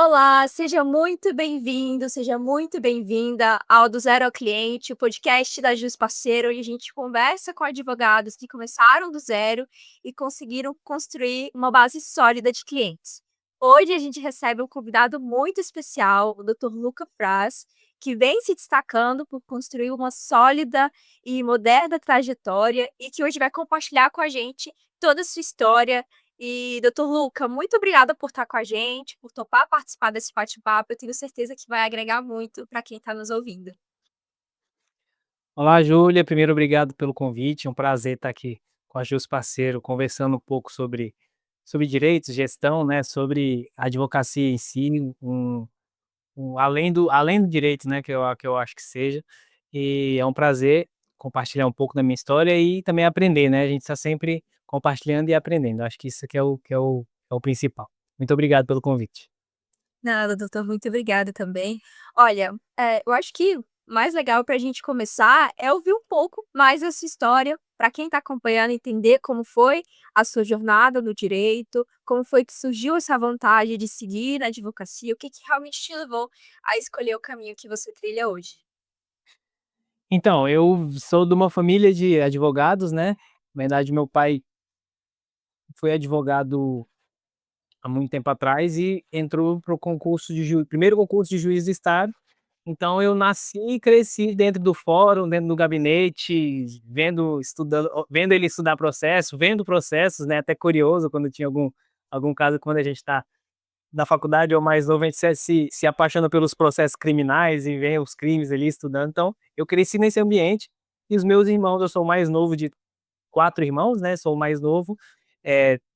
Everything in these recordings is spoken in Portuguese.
Olá, seja muito bem-vindo, seja muito bem-vinda ao Do Zero ao Cliente, o podcast da Jus Parceiro, onde a gente conversa com advogados que começaram do zero e conseguiram construir uma base sólida de clientes. Hoje a gente recebe um convidado muito especial, o Dr. Luca Praz, que vem se destacando por construir uma sólida e moderna trajetória e que hoje vai compartilhar com a gente toda a sua história. E, doutor Luca, muito obrigada por estar com a gente, por topar participar desse bate-papo. Eu tenho certeza que vai agregar muito para quem está nos ouvindo. Olá, Júlia. Primeiro, obrigado pelo convite. É um prazer estar aqui com a Jus Parceiro, conversando um pouco sobre direitos, gestão, né, sobre advocacia em si, além do direito, né, que eu acho que seja. E é um prazer compartilhar um pouco da minha história e também aprender, né? A gente está sempre compartilhando e aprendendo. Acho que isso que é o principal. Muito obrigado pelo convite. Nada, doutor, muito obrigada também. Olha, eu acho que o mais legal para a gente começar é ouvir um pouco mais dessa história, para quem está acompanhando entender como foi a sua jornada no direito, como foi que surgiu essa vontade de seguir na advocacia, o que que realmente te levou a escolher o caminho que você trilha hoje. Então, eu sou de uma família de advogados, né? Na verdade, meu pai foi advogado há muito tempo atrás e entrou para o concurso de primeiro concurso de juiz do estado. Então eu nasci e cresci dentro do fórum, dentro do gabinete, vendo ele estudar processo, vendo processos, né, até curioso quando tinha algum caso, quando a gente está na faculdade ou mais novo, a gente se apaixona pelos processos criminais e vê os crimes ali estudando. Então eu cresci nesse ambiente e os meus irmãos, eu sou o mais novo de 4 irmãos, né, sou o mais novo,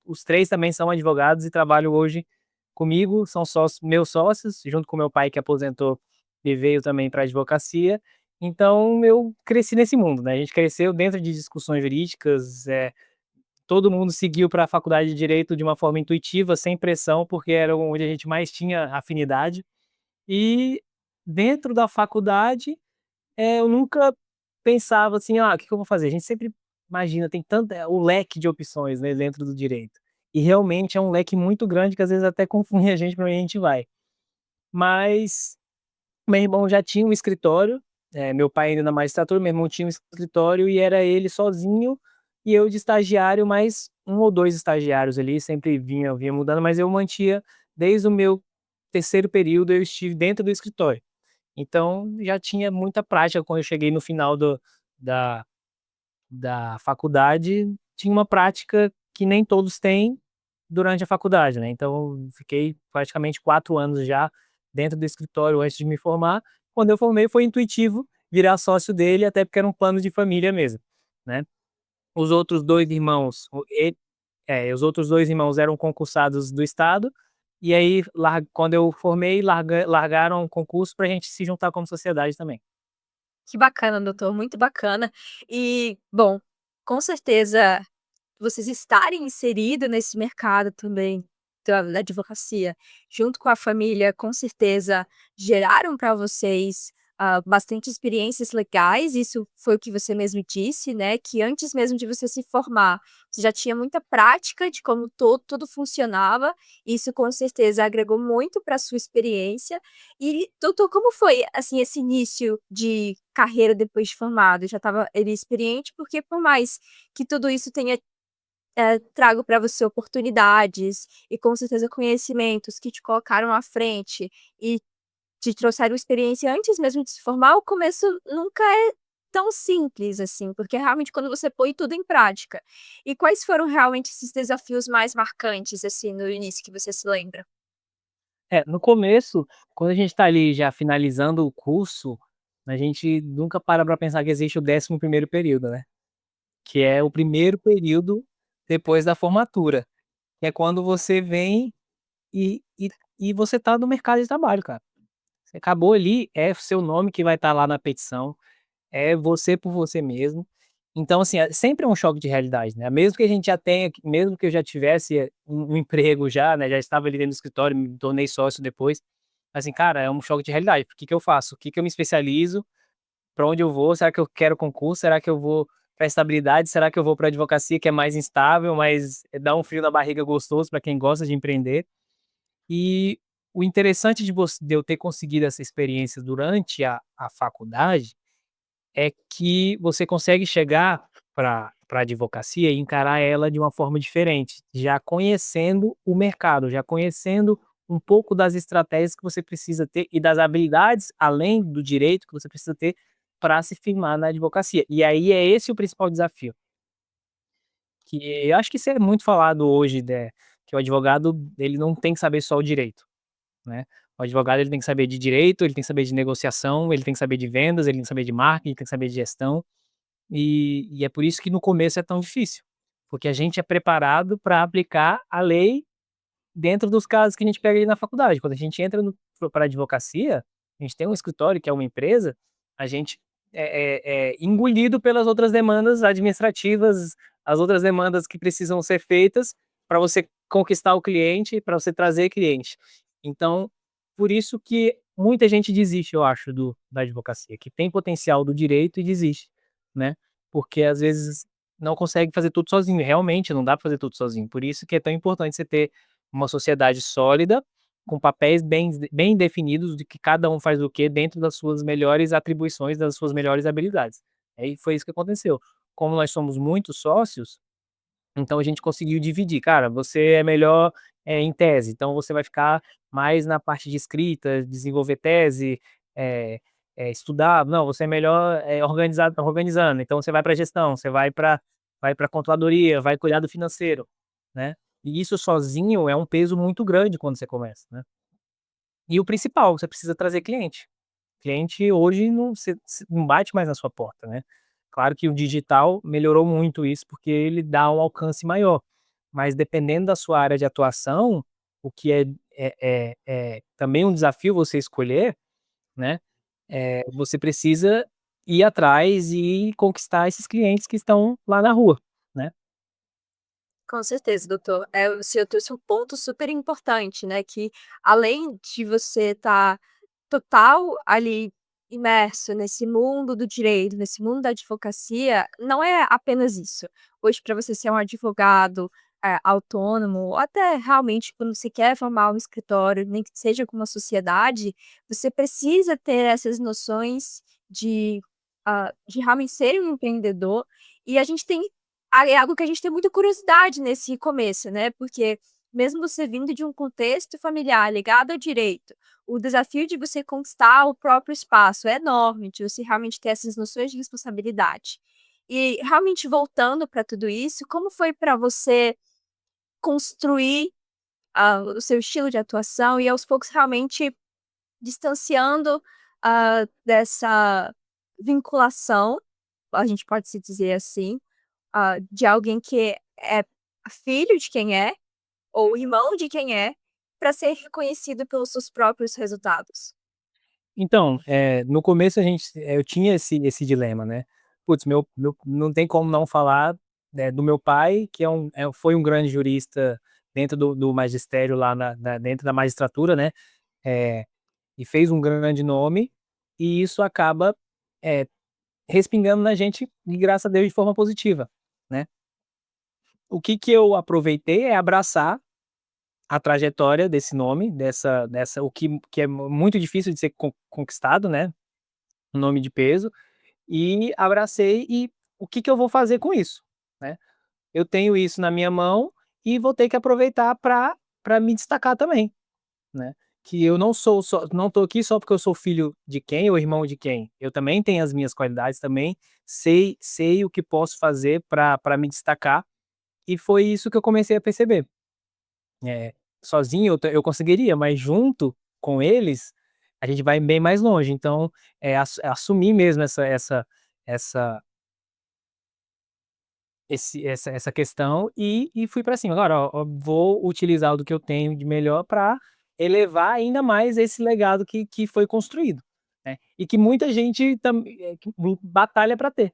os 3 também são advogados e trabalham hoje comigo, são meus sócios, junto com meu pai que aposentou e veio também para advocacia. Então eu cresci nesse mundo, né, a gente cresceu dentro de discussões jurídicas, todo mundo seguiu para a faculdade de direito de uma forma intuitiva, sem pressão, porque era onde a gente mais tinha afinidade. E dentro da faculdade, eu nunca pensava assim: "Ah, o que que eu vou fazer?". A gente sempre imagina, tem tanta o leque de opções, né, dentro do direito. E realmente é um leque muito grande que às vezes até confunde a gente para onde a gente vai. Mas meu irmão já tinha um escritório, meu pai ainda na magistratura, meu irmão tinha um escritório e era ele sozinho e eu de estagiário, mais um ou 2 estagiários ali, sempre vinha mudando, mas eu mantia desde o meu terceiro período eu estive dentro do escritório. Então, já tinha muita prática quando eu cheguei no final da da faculdade, tinha uma prática que nem todos têm durante a faculdade, né, então fiquei praticamente 4 anos já dentro do escritório antes de me formar. Quando eu formei foi intuitivo virar sócio dele, até porque era um plano de família mesmo, né. Os outros 2 irmãos, os outros 2 irmãos eram concursados do estado, e aí quando eu formei largaram o concurso pra gente se juntar como sociedade também. Que bacana, doutor, muito bacana. E, bom, com certeza vocês estarem inserido nesse mercado também da advocacia, junto com a família, com certeza geraram para vocês, bastante experiências legais, isso foi o que você mesmo disse, né, que antes mesmo de você se formar, você já tinha muita prática de como tudo funcionava, isso com certeza agregou muito para sua experiência. E, doutor, como foi, assim, esse início de carreira depois de formado? Já estava ele experiente, porque por mais que tudo isso tenha trago para você oportunidades e com certeza conhecimentos que te colocaram à frente e te trouxeram experiência antes mesmo de se formar, o começo nunca é tão simples assim, porque realmente quando você põe tudo em prática. E quais foram realmente esses desafios mais marcantes, assim, no início que você se lembra? No começo, quando a gente está ali já finalizando o curso, a gente nunca para pensar que existe o 11º período, né, que é o primeiro período depois da formatura, que é quando você vem e você tá no mercado de trabalho, cara. Você acabou ali, é seu nome que vai estar lá na petição, é você por você mesmo. Então, assim, sempre é um choque de realidade, né, mesmo que a gente já tenha mesmo que eu já tivesse um emprego já, né, já estava ali dentro do escritório, me tornei sócio depois, assim, cara, é um choque de realidade, o que que eu faço? O que que eu me especializo? Para onde eu vou? Será que eu quero concurso? Será que eu vou pra estabilidade? Será que eu vou pra advocacia que é mais instável, mas dá um frio na barriga gostoso para quem gosta de empreender? E o interessante de eu ter conseguido essa experiência durante a faculdade, é que você consegue chegar para a advocacia e encarar ela de uma forma diferente, já conhecendo o mercado, já conhecendo um pouco das estratégias que você precisa ter e das habilidades, além do direito, que você precisa ter para se firmar na advocacia. E aí é esse o principal desafio, que eu acho que isso é muito falado hoje, né, que o advogado, ele não tem que saber só o direito, né. O advogado, ele tem que saber de direito, ele tem que saber de negociação, ele tem que saber de vendas, ele tem que saber de marketing, ele tem que saber de gestão. E é por isso que no começo é tão difícil, porque a gente é preparado para aplicar a lei dentro dos casos que a gente pega ali na faculdade. Quando a gente entra para a advocacia, a gente tem um escritório que é uma empresa, a gente é engolido pelas outras demandas administrativas, as outras demandas que precisam ser feitas para você conquistar o cliente, para você trazer cliente. Então, por isso que muita gente desiste, eu acho, da advocacia, que tem potencial do direito e desiste, né? Porque às vezes não consegue fazer tudo sozinho, realmente não dá para fazer tudo sozinho. Por isso que é tão importante você ter uma sociedade sólida, com papéis bem definidos de que cada um faz o quê dentro das suas melhores atribuições, das suas melhores habilidades. Aí foi isso que aconteceu. Como nós somos muitos sócios, então a gente conseguiu dividir. Cara, você é melhor, em tese, então você vai ficar mais na parte de escrita, desenvolver tese, eh estudar. Não, você é melhor, organizando, então você vai para gestão, você vai para controladoria, vai cuidar do financeiro, né. E isso sozinho é um peso muito grande quando você começa, né. E o principal, você precisa trazer cliente. Cliente hoje não bate mais na sua porta, né. Claro que o digital melhorou muito isso, porque ele dá um alcance maior, mas dependendo da sua área de atuação, o que é também um desafio você escolher, né, você precisa ir atrás e conquistar esses clientes que estão lá na rua, né. Com certeza, doutor. Você trouxe um ponto super importante, né, que além de você estar total ali imerso nesse mundo do direito, nesse mundo da advocacia, não é apenas isso. Hoje, para você ser um advogado, autônomo, ou até realmente quando você quer formar um escritório, nem que seja com uma sociedade, você precisa ter essas noções de, de realmente ser um empreendedor, e a gente tem é algo que a gente tem muita curiosidade nesse começo, né, porque mesmo você vindo de um contexto familiar ligado ao direito, o desafio de você conquistar o próprio espaço é enorme, de você realmente ter essas noções de responsabilidade. E realmente voltando para tudo isso, como foi para você construir, o seu estilo de atuação e aos poucos realmente distanciando, dessa vinculação, a gente pode se dizer assim, de alguém que é filho de quem é, ou irmão de quem é, para ser reconhecido pelos seus próprios resultados? Então, no começo eu tinha esse dilema, né. Putz, meu não tem como não falar, do meu pai, que foi um grande jurista dentro do magistério lá dentro da magistratura, né, eh, e fez um grande nome, e isso acaba, eh, respingando na gente, e graças a Deus de forma positiva, né. O que eu aproveitei é abraçar a trajetória desse nome, dessa o que é muito difícil de ser conquistado, né, um nome de peso, e abracei e o que eu vou fazer com isso, né. Eu tenho isso na minha mão e vou ter que aproveitar para me destacar também, né. Que eu não tô aqui só porque eu sou filho de quem ou irmão de quem, eu também tenho as minhas qualidades, também sei o que posso fazer para me destacar, e foi isso que eu comecei a perceber. Eh, Sozinho eu conseguiria, mas junto com eles, a gente vai bem mais longe. Então, assumir mesmo essa essa questão e fui para cima. Agora, ó, vou utilizar o do que eu tenho de melhor para elevar ainda mais esse legado que foi construído, né. E que muita gente que batalha para ter,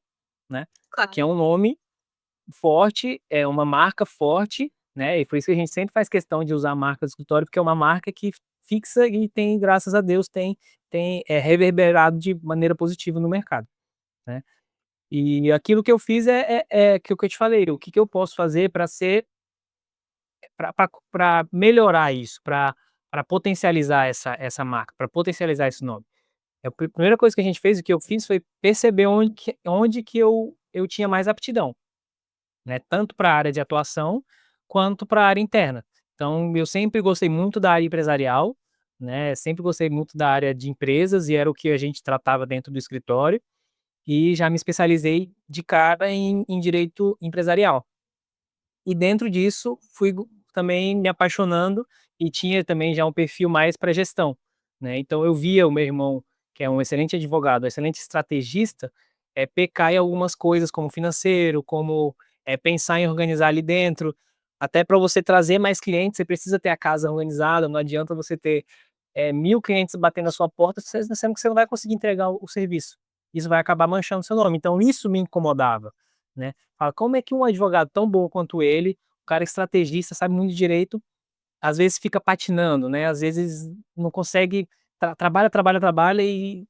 né. Que Claro. é um nome forte, é uma marca forte, né, e por isso que a gente sempre faz questão de usar a marca do escritório, porque é uma marca que fixa e tem, graças a Deus, reverberado de maneira positiva no mercado, né. E aquilo que eu fiz é aquilo que eu te falei, o que que eu posso fazer para melhorar isso, para pra potencializar essa marca, para potencializar esse nome. A primeira coisa que a gente fez, o que eu fiz foi perceber onde que eu tinha mais aptidão, né, tanto para a área de atuação, quanto para a área interna. Então eu sempre gostei muito da área empresarial, né, sempre gostei muito da área de empresas e era o que a gente tratava dentro do escritório, e já me especializei de cara em direito empresarial. E dentro disso, fui também me apaixonando e tinha também já um perfil mais para gestão, né. Então eu via o meu irmão, que é um excelente advogado, um excelente estrategista, pecar em algumas coisas como financeiro, como, pensar em organizar ali dentro. Até para você trazer mais clientes, você precisa ter a casa organizada, não adianta você ter 1000 clientes batendo na sua porta, sendo que você não vai conseguir entregar o serviço. Isso vai acabar manchando seu nome, então isso me incomodava, né. Fala: "Como é que um advogado tão bom quanto ele, um cara estrategista, sabe muito de direito, às vezes fica patinando, né, às vezes não consegue trabalha, trabalha, trabalha e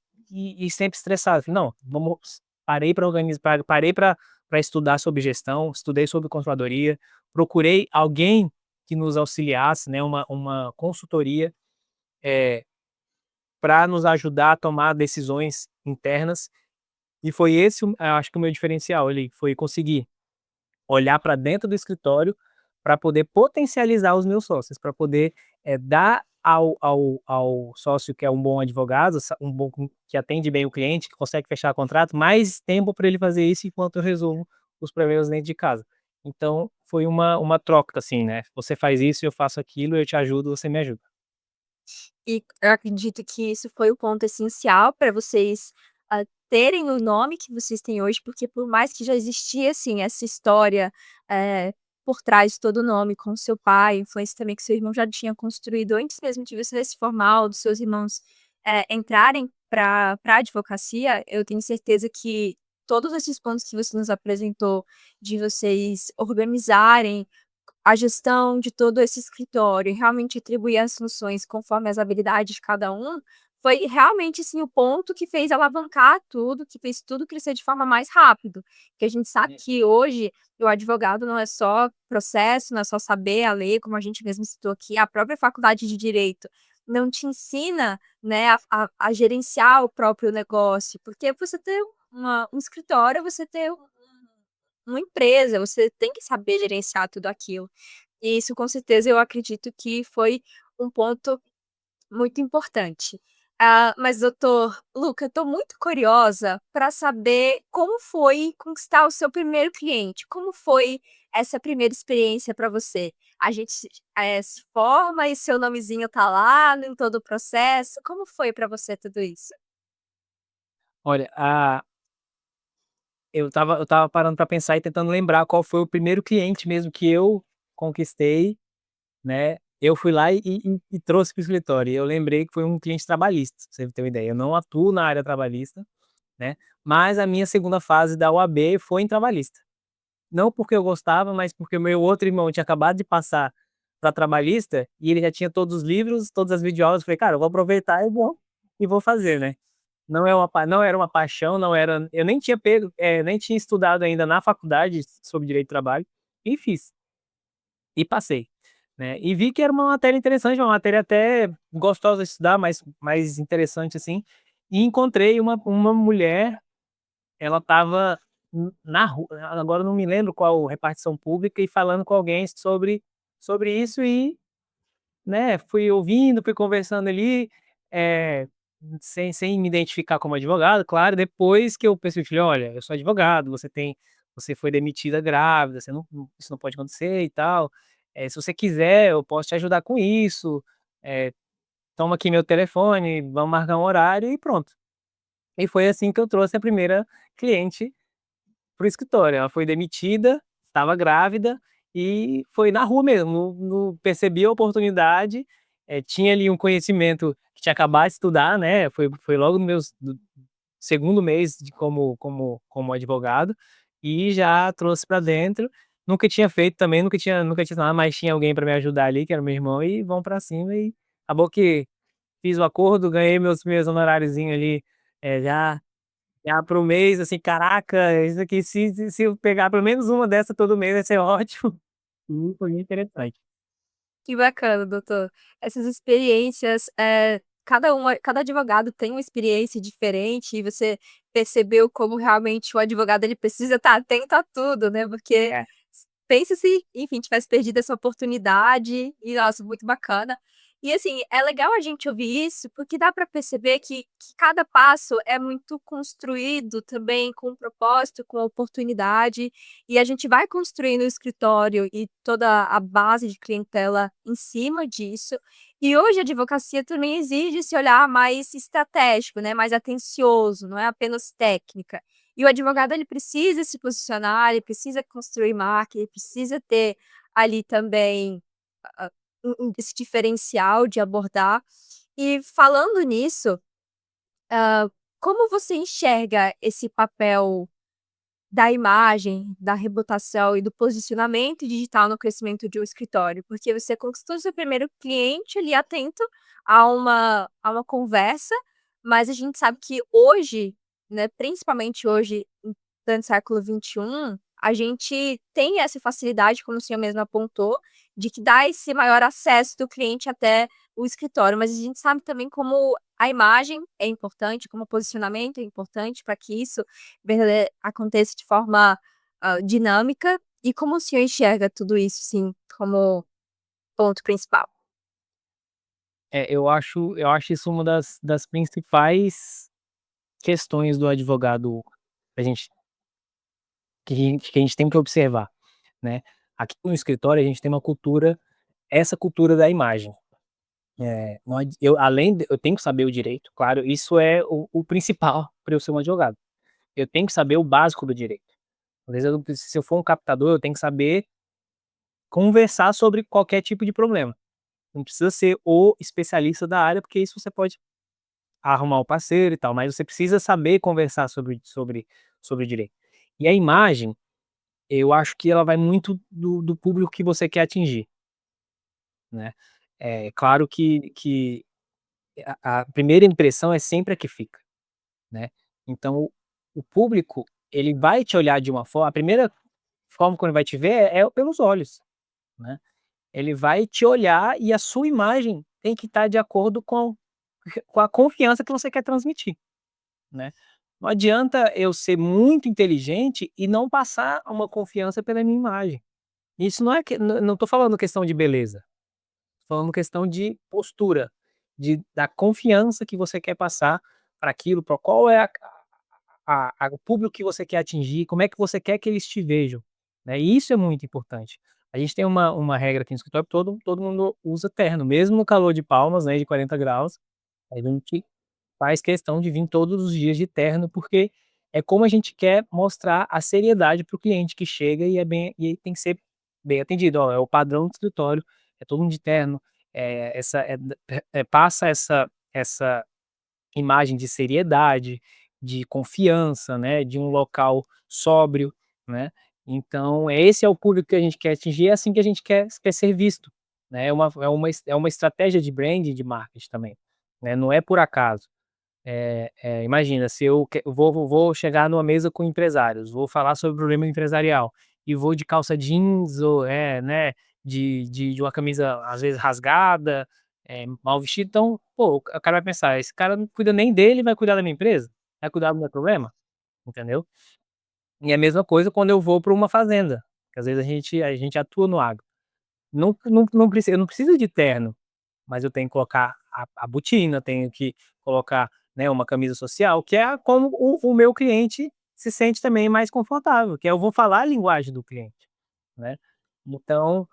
sempre estressado". Falei: "Não, vamos". Parei para organizar, parei para estudar sobre gestão, estudei sobre controladoria, procurei alguém que nos auxiliasse, né, uma consultoria, eh para nos ajudar a tomar decisões internas, e foi esse acho que o meu diferencial ali, foi conseguir olhar para dentro do escritório, para poder potencializar os meus sócios, para poder, dar ao sócio que é um bom advogado, um bom que atende bem o cliente, que consegue fechar contrato, mais tempo para ele fazer isso enquanto eu resolvo os problemas dentro de casa. Então foi uma troca, assim, né, você faz isso, eu faço aquilo, eu te ajudo, você me ajuda. E eu acredito que isso foi o ponto essencial para vocês, terem o nome que vocês têm hoje, porque por mais que já existia, assim, essa história, por trás de todo o nome com seu pai, influência também que seu irmão já tinha construído antes mesmo de você se formar ou dos seus irmãos, entrarem para a advocacia, eu tenho certeza que todos esses pontos que você nos apresentou, de vocês organizarem a gestão de todo esse escritório e realmente atribuir as funções conforme as habilidades de cada um, foi realmente, assim, o ponto que fez alavancar tudo, que fez tudo crescer de forma mais rápido. Porque a gente sabe que hoje o advogado não é só processo, não é só saber a lei, como a gente mesmo citou aqui, a própria faculdade de direito não te ensina, né, a gerenciar o próprio negócio, porque você ter um escritório, você ter uma empresa, você tem que saber gerenciar tudo aquilo. E isso com certeza eu acredito que foi um ponto muito importante. Mas doutor Luca, eu tô muito curiosa para saber como foi conquistar o seu primeiro cliente, como foi essa primeira experiência para você? A gente, se forma e seu nomezinho tá lá em todo o processo, como foi para você tudo isso? Olha, eu estava parando para pensar e tentando lembrar qual foi o primeiro cliente mesmo que eu conquistei, né, eu fui lá e trouxe para o escritório, e eu lembrei que foi um cliente trabalhista, pra você ter uma ideia, eu não atuo na área trabalhista, né, mas a minha segunda fase da OAB foi em trabalhista. Não porque eu gostava, mas porque o meu outro irmão tinha acabado de passar para trabalhista, e ele já tinha todos os livros, todas as videoaulas, eu falei: "Cara, eu vou aproveitar e vou fazer, né". Não era uma paixão, não era eu nem tinha pego, nem tinha estudado ainda na faculdade sobre direito do trabalho, e fiz, e passei, né. E vi que era uma matéria interessante, uma matéria até gostosa de estudar, mais interessante, assim, e encontrei uma mulher, ela estava na rua, agora eu não me lembro qual repartição pública, e falando com alguém sobre isso, e né, fui ouvindo, fui conversando ali, eh, sem me identificar como advogado, claro, depois que eu percebi, falei: "Olha, eu sou advogado, você foi demitida grávida, você isso não pode acontecer e tal, se você quiser eu posso te ajudar com isso, toma aqui meu telefone, vamos marcar um horário", e pronto. E foi assim que eu trouxe a primeira cliente para o escritório. Ela foi demitida, estava grávida e foi na rua mesmo, percebi a oportunidade, tinha ali um conhecimento que tinha acabado de estudar, né, foi logo no meu segundo mês de como advogado, e já trouxe para dentro. Nunca tinha feito também, nunca tinha nada, mas tinha alguém para me ajudar ali, que era meu irmão, e vamos para cima, e acabou que fiz o acordo, ganhei meus honorariozinho ali, já para o mês, assim, caraca, isso aqui se eu pegar pelo menos uma dessa todo mês vai ser ótimo. Foi interessante. Que bacana, doutor. Essas experiências, cada advogado tem uma experiência diferente e você percebeu como realmente o advogado ele precisa estar atento a tudo, né, porque É. pensa se, enfim, tivesse perdido essa oportunidade e, nossa, muito bacana. E, assim, é legal a gente ouvir isso, porque dá para perceber que cada passo é muito construído também com um propósito, com oportunidade, e a gente vai construindo o escritório e toda a base de clientela em cima disso. E hoje a advocacia também exige esse olhar mais estratégico, né, mais atencioso, não é apenas técnica. E o advogado ele precisa se posicionar, ele precisa construir marca, ele precisa ter ali também, ah, esse diferencial de abordar. E falando nisso, como você enxerga esse papel da imagem, da reputação e do posicionamento digital no crescimento de um escritório? Porque você conquistou seu primeiro cliente ali atento a uma conversa, mas a gente sabe que hoje, né, principalmente hoje, em pleno século XXI, a gente tem essa facilidade, como o senhor mesmo apontou, de que dá esse maior acesso do cliente até o escritório, mas a gente sabe também como a imagem é importante, como o posicionamento é importante para que isso aconteça de forma, dinâmica. E como o senhor enxerga tudo isso, assim, como ponto principal? Eu acho isso uma das principais questões do advogado, a gente que a gente tem que observar, né. Aqui no escritório a gente tem uma cultura, essa cultura da imagem. Não adi eu além de eu tenho que saber o direito, claro, isso é o principal para eu ser um advogado. Eu tenho que saber o básico do direito. Às vezes eu não preciso, se eu for um captador, eu tenho que saber conversar sobre qualquer tipo de problema. Não precisa ser o especialista da área, porque isso você pode arrumar um parceiro e tal, mas você precisa saber conversar sobre direito. E a imagem, eu acho que ela vai muito do público que você quer atingir, né. É claro que a primeira impressão é sempre a que fica, né. Então o público, ele vai te olhar de uma forma, a primeira forma como ele vai te ver é pelos olhos, né. Ele vai te olhar e a sua imagem tem que estar de acordo com a confiança que você quer transmitir, né. Não adianta eu ser muito inteligente e não passar uma confiança pela minha imagem. Isso não é que não estou falando questão de beleza, tô falando questão de postura, da confiança que você quer passar para aquilo, para qual é o público que você quer atingir, como é que você quer que eles te vejam, né, e isso é muito importante. A gente tem uma regra aqui no escritório, todo mundo usa terno, mesmo no calor de Palmas, né, de 40 graus, a gente faz questão de vir todos os dias de terno, porque é como a gente quer mostrar a seriedade para o cliente que chega e tem que ser bem atendido. "Ó, é o padrão do escritório, é todo mundo de terno", essa passa essa imagem de seriedade, de confiança, né, de um local sóbrio, né. Então esse é o público que a gente quer atingir, é assim que a gente quer ser visto, né, é uma estratégia de branding, de marketing também, né, não é por acaso. Imagina, se eu vou chegar numa mesa com empresários, vou falar sobre o problema empresarial, e vou de calça jeans ou, né, de uma camisa às vezes rasgada, mal vestido, então, pô, o cara vai pensar: "Esse cara não cuida nem dele, vai cuidar da minha empresa? Vai cuidar do meu problema?", entendeu? E a mesma coisa quando eu vou para uma fazenda, que às vezes a gente atua no agro, eu não preciso de terno, mas eu tenho que colocar a botina, tenho que colocar, né, uma camisa social, que é como o meu cliente se sente também mais confortável, que eu vou falar a linguagem do cliente, né. Então,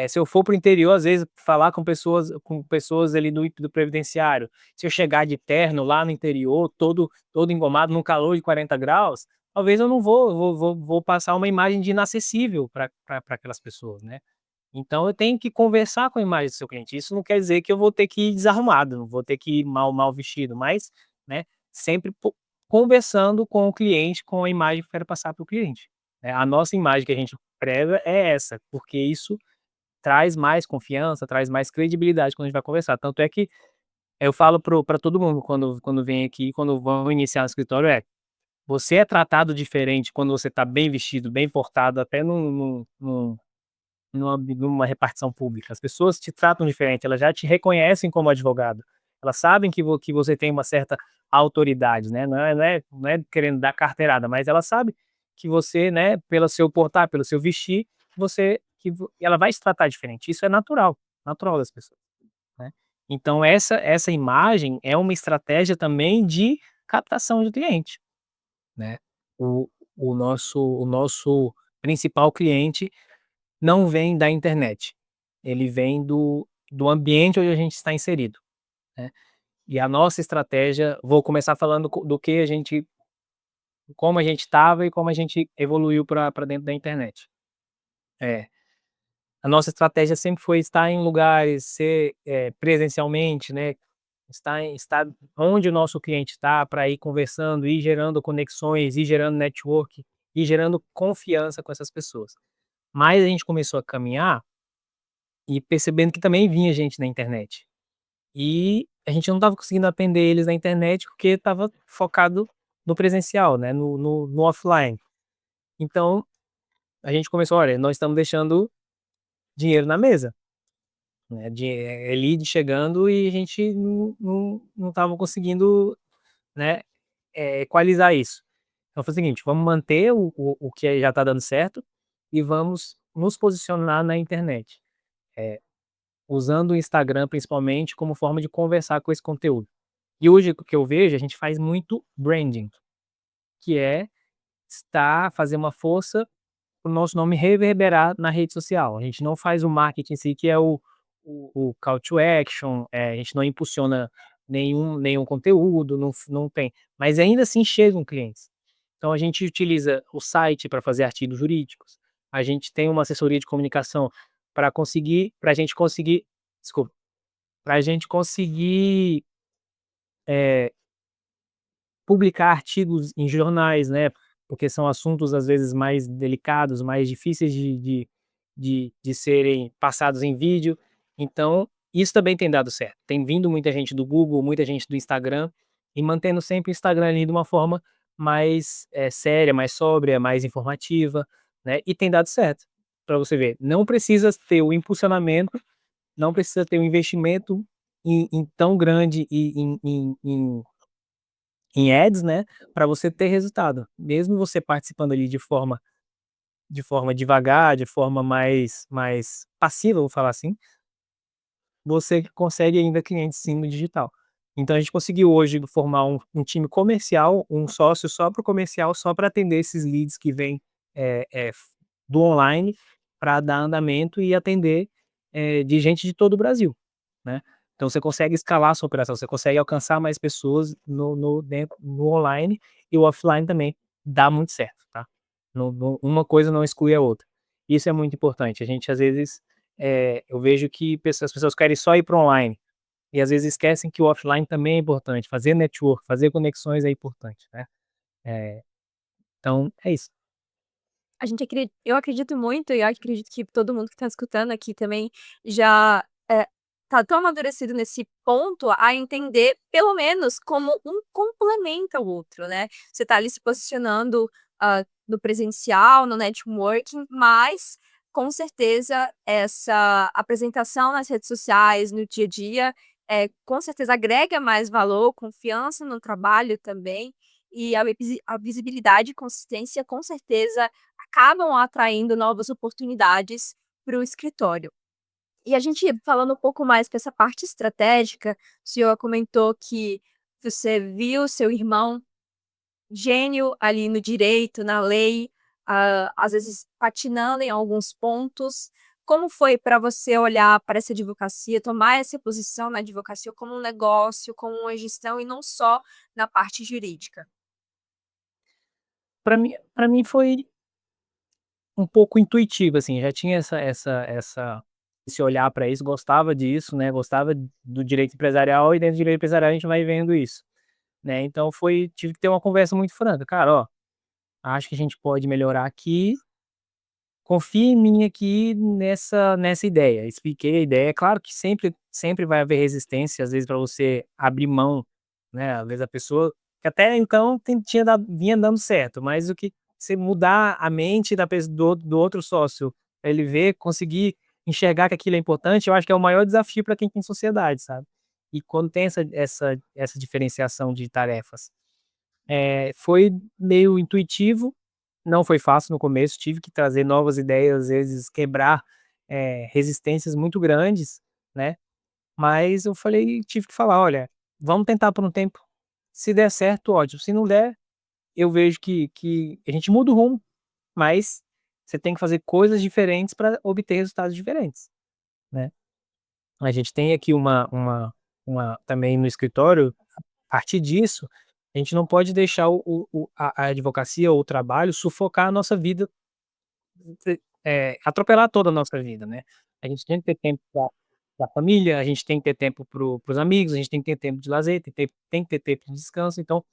se eu for para o interior, às vezes, falar com pessoas ali do previdenciário, se eu chegar de terno lá no interior, todo engomado, num calor de 40 graus, talvez eu não vou passar uma imagem de inacessível para aquelas pessoas, né. Então eu tenho que conversar com a imagem do seu cliente. Isso não quer dizer que eu vou ter que ir desarrumado, não vou ter que ir mal vestido, mas, né, sempre conversando com o cliente, com a imagem que eu quero passar para o cliente, né. A nossa imagem que a gente prega é essa, porque isso traz mais confiança, traz mais credibilidade quando a gente vai conversar. Tanto é que eu falo para todo mundo quando vem aqui, quando vão iniciar no escritório, você é tratado diferente quando você está bem vestido, bem portado, até numa repartição pública. As pessoas te tratam diferente, elas já te reconhecem como advogado. Elas sabem que você tem uma certa autoridade, né? Não é querendo dar carteirada, mas ela sabe que você, né, pelo seu portar, pelo seu vestir, ela vai te tratar diferente. Isso é natural, natural das pessoas, né? Então essa imagem é uma estratégia também de captação de cliente, né? O o nosso principal cliente não vem da internet, ele vem do ambiente onde a gente está inserido, né. E a nossa estratégia, vou começar falando do que a gente como a gente estava e como a gente evoluiu para dentro da internet. É, a nossa estratégia sempre foi estar em lugares, ser, presencialmente, né, estar onde o nosso cliente está, para ir conversando, ir gerando conexões, ir gerando network, ir gerando confiança com essas pessoas. Mas a gente começou a caminhar e percebendo que também vinha gente na internet. E a gente não estava conseguindo atender eles na internet, porque estava focado no presencial, né, no offline. Então, a gente começou: "Olha, nós estamos deixando dinheiro na mesa, né, lead chegando e a gente não estava conseguindo, né, equalizar isso". Então foi o seguinte: "Vamos manter o que já está dando certo e vamos nos posicionar na internet". Usando o Instagram, principalmente, como forma de conversar com esse conteúdo. E hoje o que eu vejo, a gente faz muito branding, que é fazer uma força para o nosso nome reverberar na rede social. A gente não faz o marketing em si, que é o call to action, a gente não impulsiona nenhum conteúdo, não tem. Mas ainda assim chegam clientes. Então a gente utiliza o site para fazer artigos jurídicos, a gente tem uma assessoria de comunicação para a gente conseguir, desculpa, para a gente conseguir, eh, publicar artigos em jornais, né, porque são assuntos às vezes mais delicados, mais difíceis de serem passados em vídeo. Então, isso também tem dado certo. Tem vindo muita gente do Google, muita gente do Instagram, e mantendo sempre o Instagram ali de uma forma mais, séria, mais sóbria, mais informativa, né, e tem dado certo. Para você ver, não precisa ter o impulsionamento, não precisa ter um investimento em tão grande e em ads, né, para você ter resultado. Mesmo você participando ali de forma devagar, de forma mais passiva, vou falar assim, você consegue ainda clientes sim no digital. Então a gente conseguiu hoje formar um time comercial, um sócio só para o comercial, só para atender esses leads que vêm, do online, para dar andamento e atender, de gente de todo o Brasil, né. Então você consegue escalar a sua operação, você consegue alcançar mais pessoas no online, e o offline também dá muito certo, tá. Uma coisa não exclui a outra. Isso é muito importante. A gente às vezes, eu vejo que as pessoas querem só ir para online, e às vezes esquecem que o offline também é importante, fazer network, fazer conexões é importante, né. Eh, então é isso. Eu acredito muito e eu acredito que todo mundo que está escutando aqui também já, tá tão amadurecido nesse ponto a entender pelo menos como um complementa o outro, né. Você tá ali se posicionando, no presencial, no networking, mas com certeza essa apresentação nas redes sociais, no dia a dia, com certeza agrega mais valor, confiança no trabalho também, e a visibilidade e consistência com certeza acabam atraindo novas oportunidades para o escritório. E a gente falando um pouco mais para essa parte estratégica, o senhor comentou que você viu seu irmão gênio ali no direito, na lei, às vezes patinando em alguns pontos. Como foi para você olhar para essa advocacia, tomar essa posição na advocacia como um negócio, como uma gestão e não só na parte jurídica? Para mim foi um pouco intuitivo, assim, já tinha esse olhar para isso, gostava disso, né, gostava do direito empresarial, e dentro do direito empresarial a gente vai vendo isso, né. Então tive que ter uma conversa muito franca: "Cara, ó, acho que a gente pode melhorar aqui, confia em mim aqui nessa ideia". Expliquei a ideia. É claro que sempre vai haver resistência, às vezes, para você abrir mão, né, às vezes a pessoa que até então vinha dando certo, mas o que você mudar a mente da pesso do outro sócio ele ver, conseguir enxergar que aquilo é importante, eu acho que é o maior desafio para quem tem sociedade, sabe. E quando tem essa diferenciação de tarefas, foi meio intuitivo, não foi fácil no começo, tive que trazer novas ideias, às vezes quebrar, resistências muito grandes, né, mas eu falei tive que falar: "Olha, vamos tentar por um tempo, se der certo, ótimo, se não der, eu vejo que a gente muda o rumo, mas você tem que fazer coisas diferentes para obter resultados diferentes", né. A gente tem aqui uma também no escritório, a partir disso, a gente não pode deixar a advocacia ou o trabalho sufocar a nossa vida, atropelar toda a nossa vida, né. A gente tem que ter tempo pra família, a gente tem que ter tempo para os amigos, a gente tem que ter tempo de lazer, tem que ter tempo de descanso, então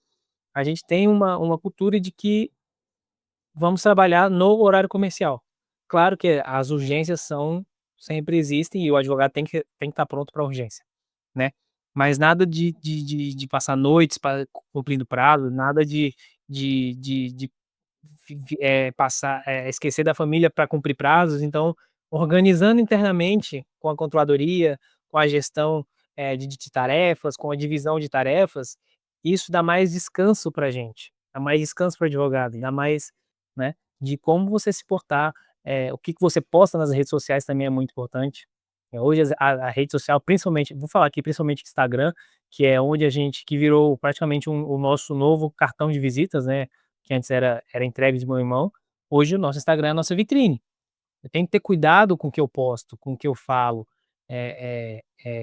a gente tem uma cultura de que vamos trabalhar no horário comercial. Claro que as urgências sempre existem e o advogado tem que estar pronto pra urgência, né. Mas nada de passar noites cumprindo prazo, nada de passar esquecer da família para cumprir prazos, então, organizando internamente com a controladoria, com a gestão, de tarefas, com a divisão de tarefas, isso dá mais descanso pra gente, dá mais descanso para o advogado, dá mais, né, de como você se portar, o que que você posta nas redes sociais também é muito importante. Hoje a rede social, principalmente vou falar aqui principalmente Instagram, que é onde que virou praticamente o nosso novo cartão de visitas, né, que antes era entregue de mão em mão, hoje o nosso Instagram é a nossa vitrine. Eu tenho que ter cuidado com o que eu posto, com o que eu falo,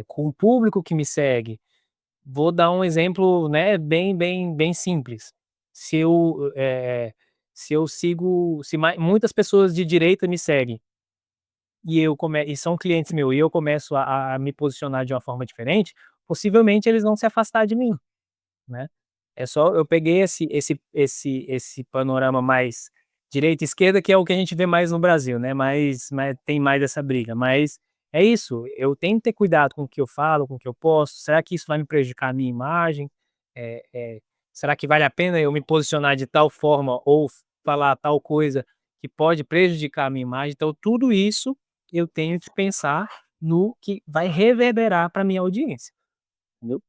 com o público que me segue. Vou dar um exemplo, né, bem simples. Se eu, se eu sigo se muitas pessoas de direita me seguem, e são clientes meu, e eu começo a me posicionar de uma forma diferente, possivelmente eles vão se afastar de mim, né. É só eu peguei esse panorama mais direita e esquerda, que é o que a gente vê mais no Brasil, né, tem mais essa briga, mas é isso, eu tenho que ter cuidado com o que eu falo, com o que eu posto, será que isso vai me prejudicar a minha imagem? Será que vale a pena eu me posicionar de tal forma ou falar tal coisa que pode prejudicar a minha imagem? Então tudo isso eu tenho que pensar no que vai reverberar para minha audiência, entendeu?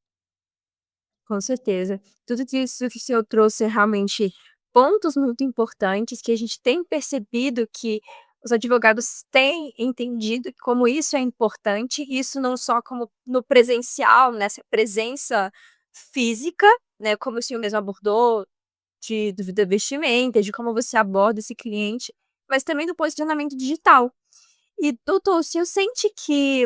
Com certeza. Tudo isso que o senhor trouxe é realmente pontos muito importantes que a gente tem percebido que os advogados têm entendido como isso é importante, isso não só como no presencial, nessa presença física, né, como o senhor mesmo abordou, da vestimenta, de como você aborda esse cliente, mas também do posicionamento digital. E doutor, o senhor sente que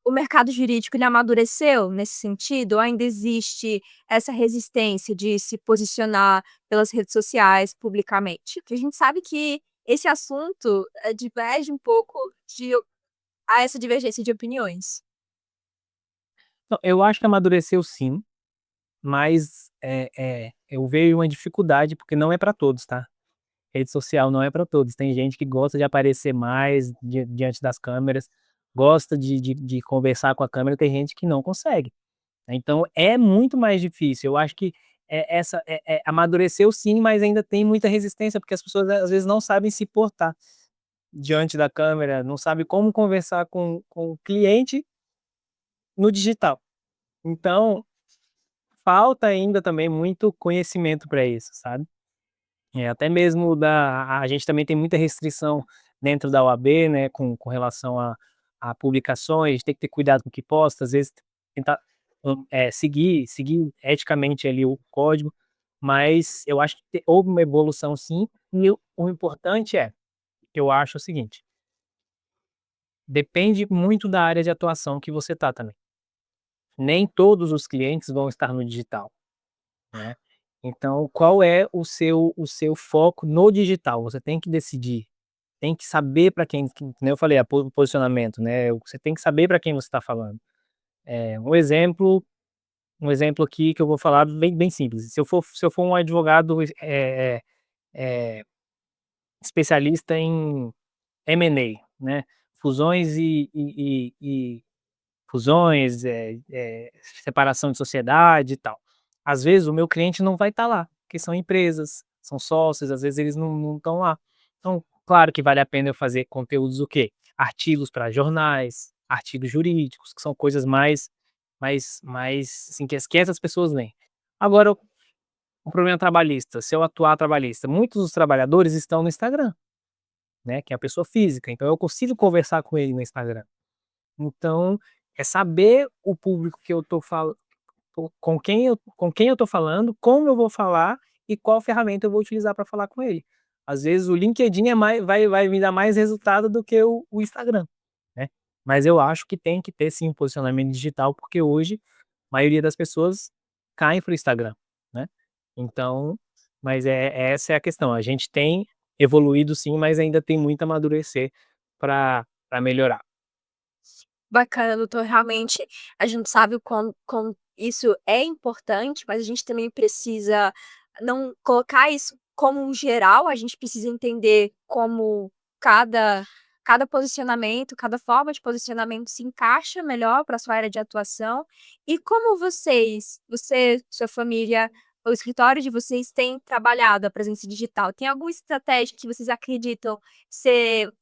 o mercado jurídico ele amadureceu nesse sentido ou ainda existe essa resistência de se posicionar pelas redes sociais publicamente? Porque a gente sabe que esse assunto, diverge um pouco de a essa divergência de opiniões. Não, eu acho que amadureceu sim, mas, eu vejo uma dificuldade, porque não é para todos, tá. Rede social não é para todos, tem gente que gosta de aparecer mais diante das câmeras, gosta de conversar com a câmera, tem gente que não consegue. Então é muito mais difícil, eu acho que, amadureceu sim, mas ainda tem muita resistência, porque as pessoas às vezes não sabem se portar diante da câmera, não sabe como conversar com o cliente no digital. Então, falta ainda também muito conhecimento para isso, sabe. Até mesmo a gente também tem muita restrição dentro da OAB, né, com relação a publicações, tem que ter cuidado com o que posta, às vezes tentar, seguir eticamente ali o código, mas eu acho que houve uma evolução sim, e o importante que eu acho o seguinte, depende muito da área de atuação que você tá também. Nem todos os clientes vão estar no digital, né. Então qual é o seu foco no digital? Você tem que decidir, tem que saber para quem, que nem eu falei, o posicionamento, né, você tem que saber para quem você está falando. Um exemplo aqui que eu vou falar bem simples, se eu for um advogado, especialista em M&A, né, fusões e fusões, separação de sociedade e tal. Às vezes o meu cliente não vai estar lá, porque são empresas, são sócios, às vezes eles não estão lá. Então Claro que vale a pena eu fazer conteúdos o quê? Artigos para jornais, artigos jurídicos, que são coisas mais, assim, que essas pessoas leem. Agora, o problema trabalhista, se eu atuar trabalhista, muitos dos trabalhadores estão no Instagram, né, que é a pessoa física, então eu consigo conversar com ele no Instagram. Então, é saber o público que eu tô falando, com quem eu tô falando, como eu vou falar e qual ferramenta eu vou utilizar para falar com ele. Às vezes o LinkedIn vai me dar mais resultado do que o Instagram, né. Mas eu acho que tem que ter sim um posicionamento digital, porque hoje a maioria das pessoas caem para o Instagram, né. Então, mas essa é a questão, a gente tem evoluído sim, mas ainda tem muito a amadurecer para melhorar. Bacana, doutor. Realmente, a gente sabe o quão isso é importante, mas a gente também precisa não colocar isso como um geral, a gente precisa entender como cada cada posicionamento, cada forma de posicionamento se encaixa melhor para sua área de atuação. E como você, sua família, o escritório de vocês têm trabalhado a presença digital? Tem alguma estratégia que vocês acreditam ser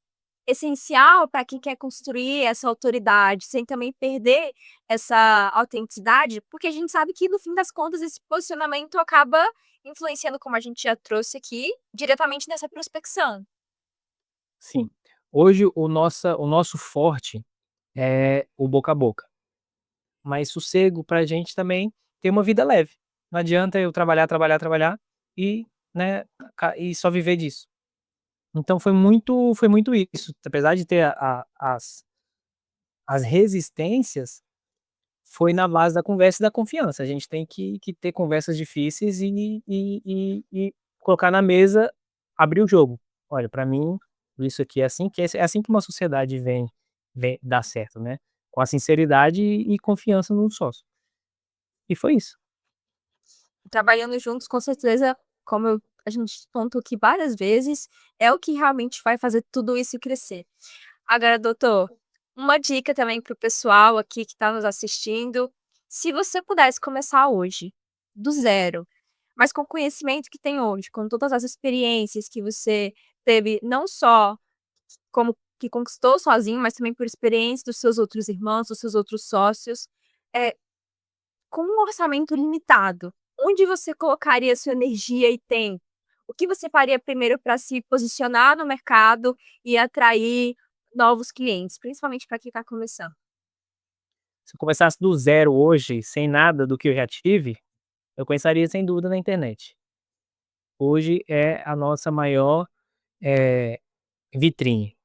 essencial para quem quer construir essa autoridade, sem também perder essa autenticidade, porque a gente sabe que no fim das contas esse posicionamento acaba influenciando, como a gente já trouxe aqui, diretamente nessa prospecção. Sim. Hoje o nosso forte é o boca a boca, mas sossego pra gente também ter uma vida leve. Não adianta eu trabalhar, trabalhar, trabalhar e, né, e só viver disso. Então foi muito isso, apesar de ter as resistências, foi na base da conversa e da confiança. A gente tem que ter conversas difíceis e colocar na mesa, abrir o jogo. "Olha, para mim, isso aqui é assim que uma sociedade vem dá certo, né, com a sinceridade e confiança no sócio". E foi isso. Trabalhando juntos, com certeza, a gente pontuou aqui várias vezes, é o que realmente vai fazer tudo isso crescer. Agora, doutor, uma dica também para o pessoal aqui que está nos assistindo, se você pudesse começar hoje, do zero, mas com o conhecimento que tem hoje, com todas as experiências que você teve, não só como que conquistou sozinho, mas também por experiência dos seus outros irmãos, dos seus outros sócios, eh, com um orçamento limitado, onde você colocaria sua energia e tempo? O que você faria primeiro para se posicionar no mercado e atrair novos clientes, principalmente para quem está começando? Se eu começasse do zero hoje, sem nada do que eu já tive, eu começaria sem dúvida na internet. Hoje é a nossa maior, eh, vitrine.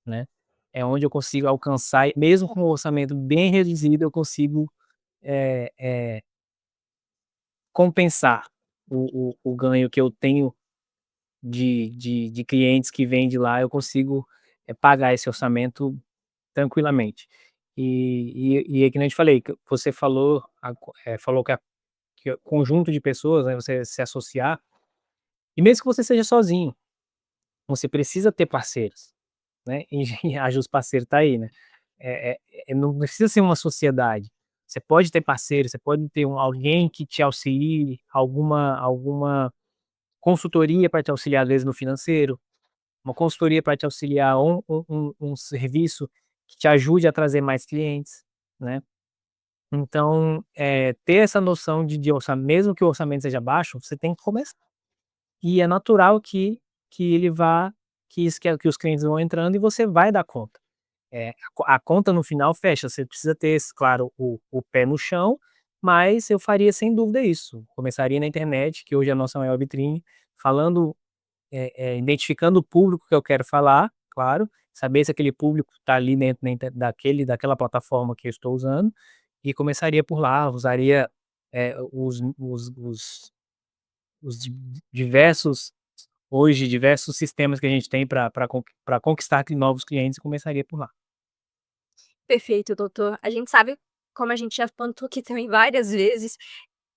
Né, é onde eu consigo alcançar, mesmo com um orçamento bem reduzido, eu consigo, compensar o ganho que eu tenho de clientes que vêm de lá, eu consigo, pagar esse orçamento tranquilamente. E é que nem eu te falei, que você falou, falou que o conjunto de pessoas, né, você se associar, e mesmo que você seja sozinho, você precisa ter parceiros, né, engenhagem os parceiros tá aí, né. Não precisa ser uma sociedade. Você pode ter parceiro, você pode ter alguém que te auxilie, alguma consultoria para te auxiliar, às vezes, no financeiro, uma consultoria para te auxiliar, um serviço que te ajude a trazer mais clientes, né. Então, ter essa noção de orçamento, mesmo que o orçamento seja baixo, você tem que começar. E é natural que ele vá que os clientes vão entrando e você vai dar conta. A conta no final fecha, você precisa ter esse claro, o pé no chão, mas eu faria sem dúvida isso, começaria na internet, que hoje é a nossa maior vitrine, falando, identificando o público que eu quero falar, claro, saber se aquele público está ali dentro da daquela plataforma que eu estou usando, e começaria por lá, usaria, os diversos diversos sistemas que a gente tem para conquistar novos clientes, e começaria por lá. Perfeito, doutor. A gente sabe, como a gente já pontuou aqui também várias vezes,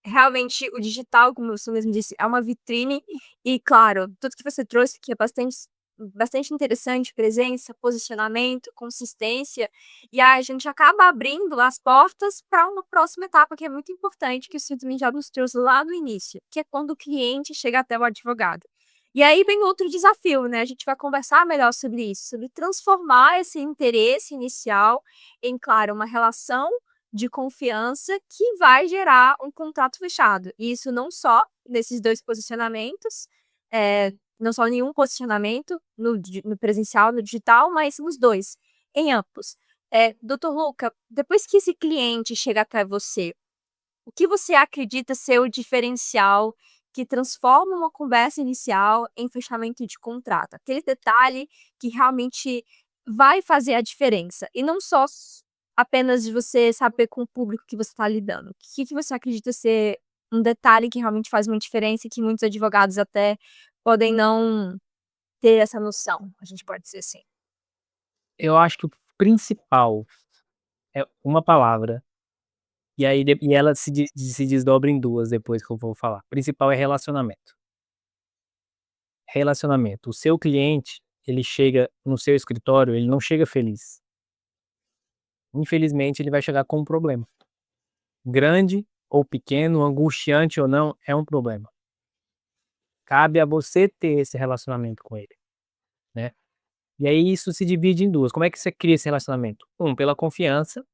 realmente o digital, como você mesmo disse, é uma vitrine e, claro, tudo que você trouxe que é bastante interessante, presença, posicionamento, consistência, e a gente acaba abrindo as portas para uma próxima etapa que é muito importante, que o senhor também já nos trouxe lá no início, que é quando o cliente chega até o advogado. E aí vem outro desafio, né, a gente vai conversar melhor sobre isso, sobre transformar esse interesse inicial em, claro, uma relação de confiança que vai gerar um contrato fechado. E isso não só nesses 2 posicionamentos, não só nenhum posicionamento no presencial, no digital, mas nos 2, em ambos. Doutor Luca, depois que esse cliente chega até você, o que você acredita ser o diferencial que transforma uma conversa inicial em fechamento de contrato? Aquele detalhe que realmente vai fazer a diferença, e não só apenas de você saber com o público que você está lidando. O que você acredita ser um detalhe que realmente faz uma diferença e que muitos advogados até podem não ter essa noção, a gente pode dizer assim? Eu acho que o principal é uma palavra, e aí e ela se desdobra em 2 depois que eu vou falar. Principal é relacionamento. Relacionamento. O seu cliente, ele chega no seu escritório, ele não chega feliz. Infelizmente, ele vai chegar com um problema. Grande ou pequeno, angustiante ou não, é um problema. Cabe a você ter esse relacionamento com ele, né. E aí isso se divide em 2. Como é que você cria esse relacionamento? Pela confiança,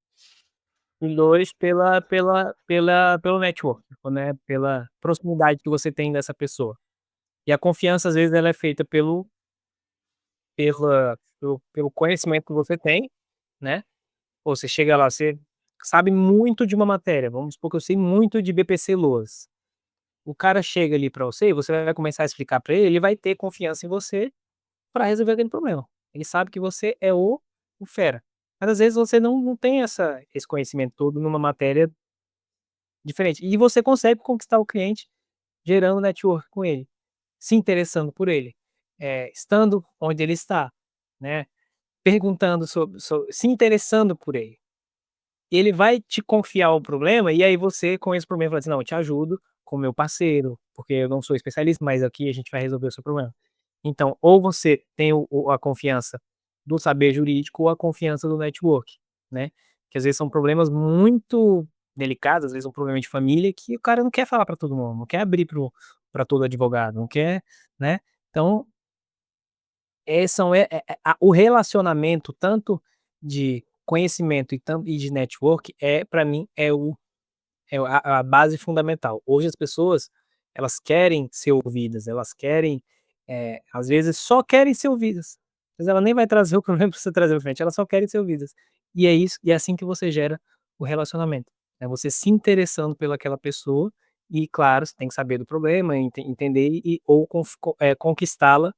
e 2 pelo network, né, pela proximidade que você tem dessa pessoa. E a confiança, às vezes, ela é feita pelo conhecimento que você tem, né. Pô, você chega lá, você sabe muito de uma matéria, vamos supor que eu sei muito de BPC-Loas. O cara chega ali pra você e você vai começar a explicar pra ele, ele vai ter confiança em você pra resolver aquele problema. Ele sabe que você é o fera. Mas às vezes você não tem esse conhecimento todo numa matéria diferente. E você consegue conquistar o cliente gerando network com ele, se interessando por ele, estando onde ele está, né, perguntando se interessando por ele. Ele vai te confiar o problema, e aí você com esse problema fala assim: "Não, eu te ajudo com meu parceiro, porque eu não sou especialista, mas aqui a gente vai resolver o seu problema". Então, ou você tem a confiança do saber jurídico ou a confiança do network, né, que às vezes são problemas muito delicados, às vezes um problema de família que o cara não quer falar para todo mundo, não quer abrir para todo advogado, não quer, né. Então, são o relacionamento tanto de conhecimento e de network para mim a base fundamental. Hoje as pessoas, elas querem ser ouvidas, elas querem, às vezes só querem ser ouvidas. Mas ela nem vai trazer o problema pra você trazer pra frente, elas só querem ser ouvidas. E é isso, e é assim que você gera o relacionamento, é você se interessando pelaquela pessoa e claro, você tem que saber do problema, entender e ou conquistá-la,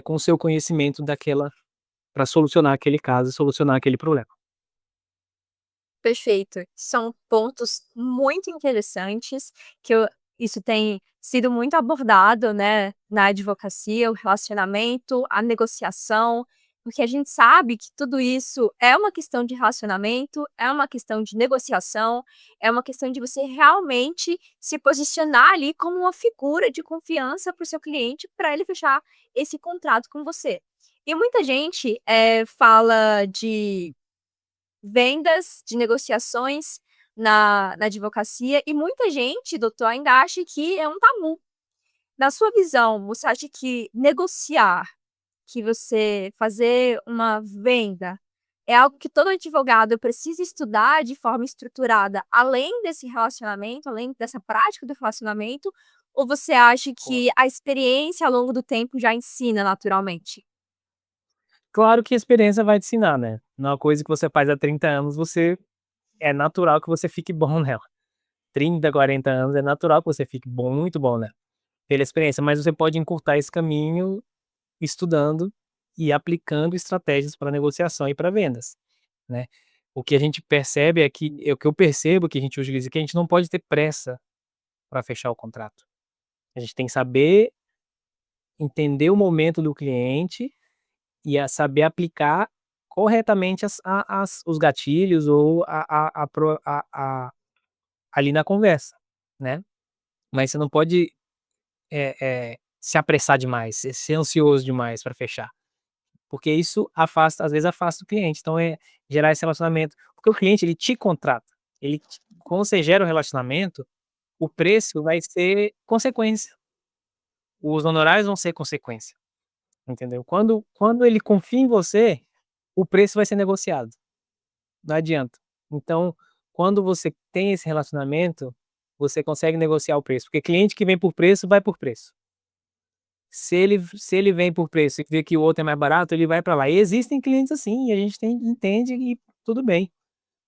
com o seu conhecimento daquela para solucionar aquele caso, solucionar aquele problema. Perfeito. São pontos muito interessantes que isso tem sido muito abordado, né, na advocacia, o relacionamento, a negociação, porque a gente sabe que tudo isso é uma questão de relacionamento, é uma questão de negociação, é uma questão de você realmente se posicionar ali como uma figura de confiança para o seu cliente, para ele fechar esse contrato com você. E muita gente, fala de vendas, de negociações na advocacia e muita gente, doutor, ainda acha que é um tabu. Na sua visão, você acha que negociar, que você fazer uma venda, é algo que todo advogado precisa estudar de forma estruturada, além desse relacionamento, além dessa prática do relacionamento, ou você acha Co que a experiência ao longo do tempo já ensina naturalmente? Claro que a experiência vai te ensinar, né, não é uma coisa que você faz há 30 anos, é natural que você fique bom nela. 30, 40 anos, é natural que você fique bom, muito bom nela, pela experiência, mas você pode encurtar esse caminho estudando e aplicando estratégias para negociação e para vendas, né. O que a gente percebe o que eu percebo que a gente utiliza, que a gente não pode ter pressa para fechar o contrato. A gente tem que saber entender o momento do cliente e a saber aplicar corretamente os gatilhos ou ali na conversa, né. Mas você não pode, se apressar demais, ser ansioso demais para fechar, porque isso afasta, às vezes afasta o cliente, então gerar esse relacionamento, porque o cliente ele te contrata, quando você gera um relacionamento, o preço vai ser consequência. os honorários vão ser consequência, entendeu? Quando ele confia em você, o preço vai ser negociado, não adianta. Então, quando você tem esse relacionamento, você consegue negociar o preço, porque cliente que vem por preço, vai por preço. Se ele vem por preço e vê que o outro é mais barato, ele vai para lá. E existem clientes assim, e a gente entende e tudo bem.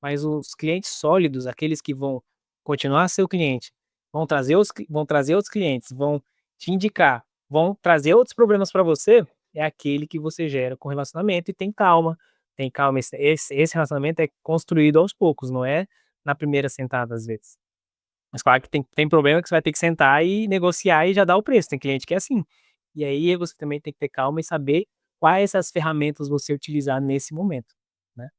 Mas os clientes sólidos, aqueles que vão continuar a ser o cliente, vão trazer outros clientes, vão te indicar, vão trazer outros problemas para você, é aquele que você gera com relacionamento e tem calma. Tem calma, esse relacionamento é construído aos poucos, não é na primeira sentada às vezes. Mas claro que tem problema que você vai ter que sentar e negociar e já dar o preço, tem cliente que é assim. E aí você também tem que ter calma e saber quais as ferramentas você utilizar nesse momento, né.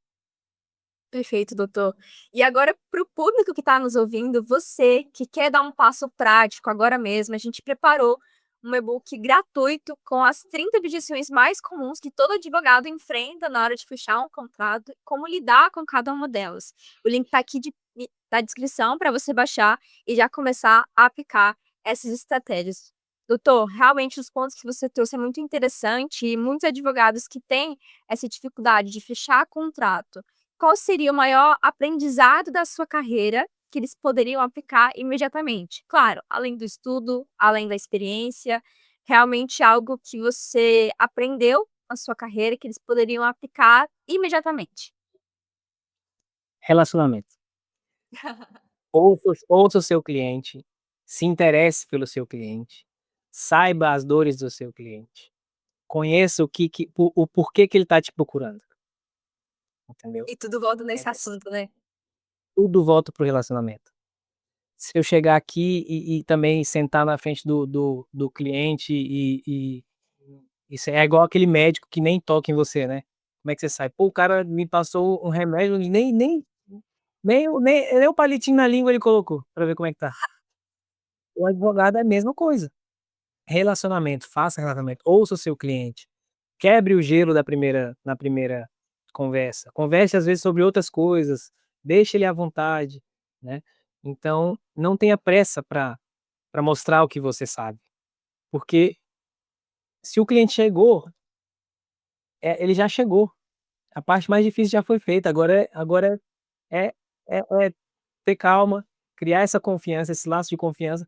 Perfeito, doutor. E agora, para o público que está nos ouvindo, você que quer dar um passo prático agora mesmo, a gente preparou um e-book gratuito com as 30 objeções mais comuns que todo advogado enfrenta na hora de fechar um contrato e como lidar com cada uma delas. O link está aqui na descrição para você baixar e já começar a aplicar essas estratégias. Doutor, realmente os pontos que você trouxe é muito interessante e muitos advogados que têm essa dificuldade de fechar contrato, qual seria o maior aprendizado da sua carreira que eles poderiam aplicar imediatamente? Claro, além do estudo, além da experiência, realmente algo que você aprendeu na sua carreira que eles poderiam aplicar imediatamente. Relacionamento. Ouça o seu cliente, se interesse pelo seu cliente, saiba as dores do seu cliente, conheça o porquê que ele está te procurando, entendeu. E tudo volta É, nesse assunto, né? tudo volta para o relacionamento. Se eu chegar aqui e também sentar na frente do cliente e isso é igual aquele médico que nem toca em você, né. Como é que você sai? "Pô, o cara me passou um remédio e nem o palitinho na língua ele colocou, pra ver como é que tá". O advogado é a mesma coisa. Relacionamento, faça relacionamento, ouça o seu cliente, quebre o gelo na primeira conversa, converse às vezes sobre outras coisas, deixe ele à vontade, né. Então, não tenha pressa para mostrar o que você sabe, porque se o cliente chegou, ele já chegou, a parte mais difícil já foi feita, agora é é ter calma, criar essa confiança, esse laço de confiança,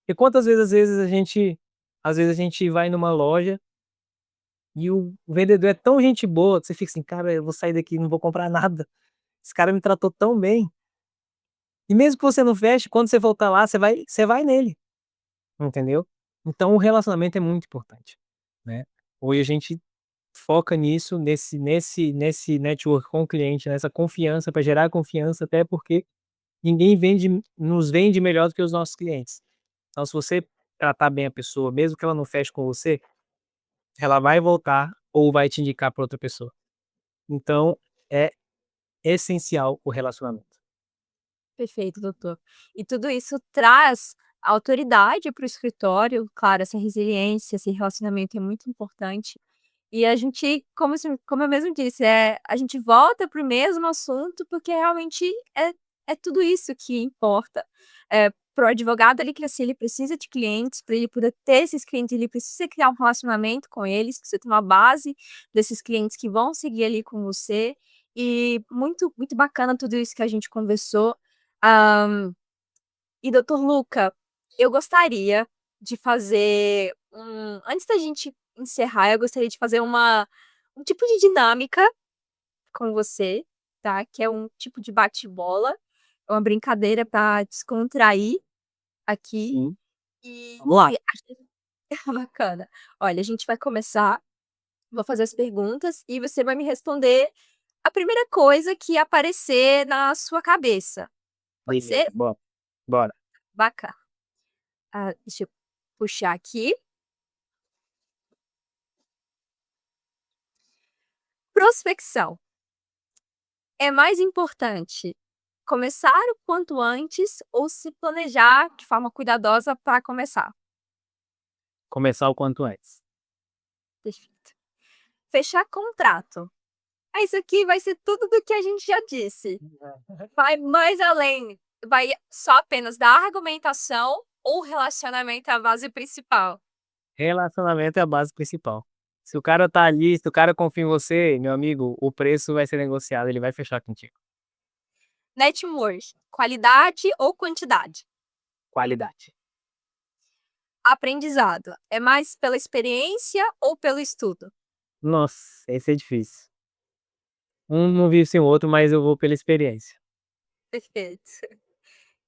e quantas vezes às vezes a gente vai numa loja e o vendedor é tão gente boa que você fica assim: "Cara, eu vou sair daqui e não vou comprar nada, esse cara me tratou tão bem", e mesmo que você não feche, quando você voltar lá, você vai nele, entendeu. Então o relacionamento é muito importante, né. Hoje a gente foca nisso, nesse network com o cliente, nessa confiança, para gerar confiança, até porque ninguém nos vende melhor do que os nossos clientes. Então se você tratar bem a pessoa, mesmo que ela não feche com você, ela vai voltar ou vai te indicar para outra pessoa. Então, é essencial o relacionamento. Perfeito, doutor. E tudo isso traz autoridade para o escritório, claro, essa resiliência, esse relacionamento é muito importante. E a gente, como eu mesmo disse, a gente volta para o mesmo assunto, porque realmente é tudo isso que importa. Para o advogado ele crescer, ele precisa de clientes, para ele poder ter esses clientes, ele precisa criar um relacionamento com eles, precisa ter uma base desses clientes que vão seguir ali com você. E muito, muito bacana tudo isso que a gente conversou. E doutor Luca, eu gostaria de fazer antes da gente encerrar, eu gostaria de fazer um tipo de dinâmica com você, tá, que é um tipo de bate-bola, é uma brincadeira para descontrair aqui, Sim, e vamos lá. bacana. Olha, a gente vai começar, vou fazer as perguntas e você vai me responder a primeira coisa que aparecer na sua cabeça, pode Beleza, ser? bora. Bacana. Deixa eu puxar aqui. Prospecção. É mais importante começar o quanto antes ou se planejar de forma cuidadosa para começar? Começar o quanto antes. Perfeito. Fechar contrato. Isso aqui vai ser tudo do que a gente já disse. Vai mais além. Vai só apenas da argumentação ou relacionamento à base principal? Relacionamento é a base principal. Se o cara tá ali, se o cara confia em você, meu amigo, o preço vai ser negociado, ele vai fechar contigo. Network, qualidade ou quantidade? Qualidade. Aprendizado, é mais pela experiência ou pelo estudo? Nossa, esse é difícil. Um não vive sem o outro, mas eu vou pela experiência. Perfeito.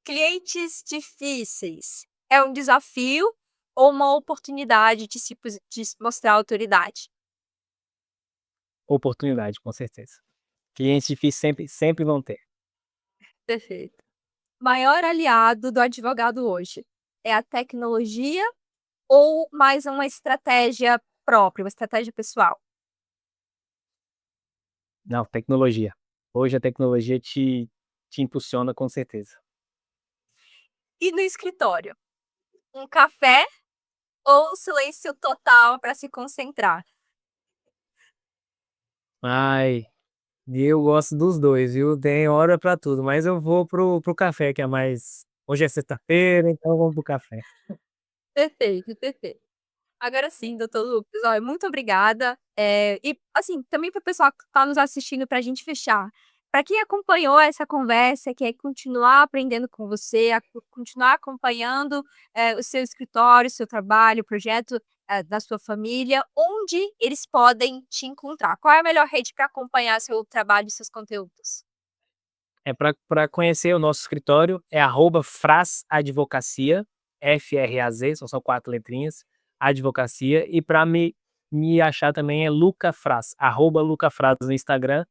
Clientes difíceis, é um desafio ou uma oportunidade de se mostrar autoridade? Oportunidade, com certeza. Clientes difíceis sempre vão ter. Perfeito. Maior aliado do advogado hoje, é a tecnologia ou mais uma estratégia própria, uma estratégia pessoal? Não, tecnologia. Hoje a tecnologia te impulsiona com certeza. E no escritório, um café ou silêncio total para se concentrar? Ai, eu gosto dos 2, viu. Tem hora pra tudo, mas eu vou pro café que é mais hoje é sexta-feira, então vamos pro café. Perfeito, perfeito. Agora sim, doutor Lucas, olha, muito obrigada. E, assim, também para o pessoal que está nos assistindo, para a gente fechar, para quem acompanhou essa conversa, quer continuar aprendendo com você, continuar acompanhando o seu escritório, o seu trabalho, o projeto da sua família, onde eles podem te encontrar? Qual é a melhor rede para acompanhar seu trabalho e seus conteúdos? É para conhecer o nosso escritório, é @Fraz Advocacia, Fraz, são só 4 letrinhas, advocacia, e para me achar também é Luca Fraz, @Luca Fraz no Instagram,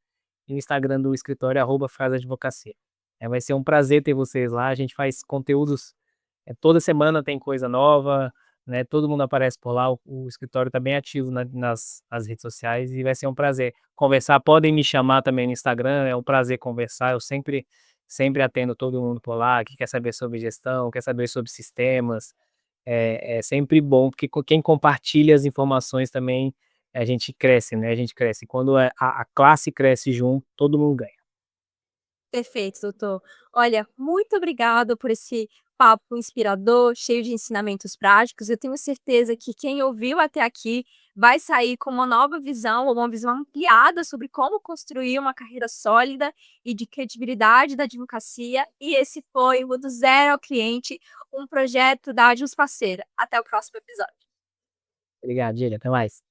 e o Instagram do escritório é @Fraz Advocacia. Vai ser um prazer ter vocês lá, a gente faz conteúdos, toda semana tem coisa nova, né, todo mundo aparece por lá, o escritório está bem ativo nas redes sociais e vai ser um prazer conversar. Podem me chamar também no Instagram, é um prazer conversar, eu sempre atendo todo mundo por lá, que quer saber sobre gestão, quer saber sobre sistemas, é sempre bom, porque quem compartilha as informações também, a gente cresce, né, a gente cresce. Quando a classe cresce junto, todo mundo ganha. Perfeito, doutor. Olha, muito obrigada por esse papo inspirador, cheio de ensinamentos práticos. Eu tenho certeza que quem ouviu até aqui vai sair com uma nova visão, ou uma visão ampliada sobre como construir uma carreira sólida e de credibilidade da advocacia. E esse foi o Do Zero ao Cliente, um projeto da Adils Parceira. Até o próximo episódio. Obrigado, Júlia, até mais.